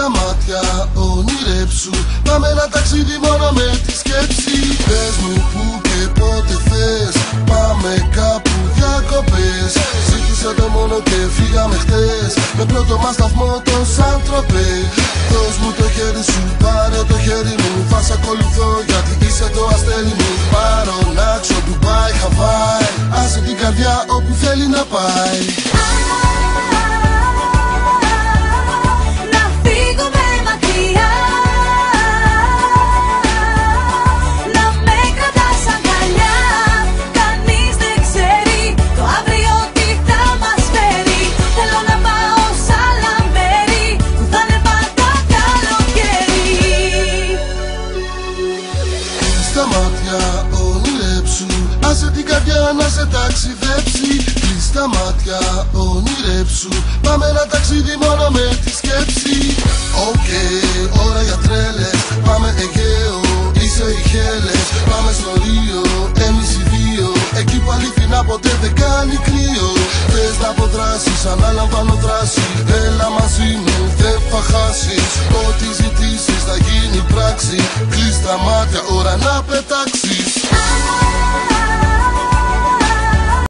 Στα μάτια ονειρέψου, πάμε ένα ταξίδι μόνο με τη σκέψη. Πες μου που και πότε θες, πάμε κάπου διακοπές. Ζήτησα το μόνο και φύγαμε χτες, με πρώτο μας σταθμό το Σαντροπέ. Δώσ' μου το χέρι σου, πάρε το χέρι μου, θα σ' ακολουθώ γιατί είσαι το αστέρι μου. Πάρω Νάξο, Ντουμπάι, Χαβάι, άσε την καρδιά όπου θέλει να πάει. Στα μάτια ονειρέψου, άσε την καρδιά να σε ταξιδέψει. Κλείς τα μάτια ονειρέψου, πάμε ένα ταξίδι μόνο με τη σκέψη. Οκ, ώρα για τρέλες, πάμε Αιγαίο, είσαι οι Χέλες. Πάμε στο Ρίο, εμείς οι δύο, εκεί που αλήθινα ποτέ δεν κάνει κρύο. Θες να αποδράσεις, αναλαμβάνω δράση, έλα μαζί μου, δεν θα χάσεις. Ό,τι ζητήσεις θα γίνει πράξη, κλείς τα μάτια, ώρα να πετάξεις.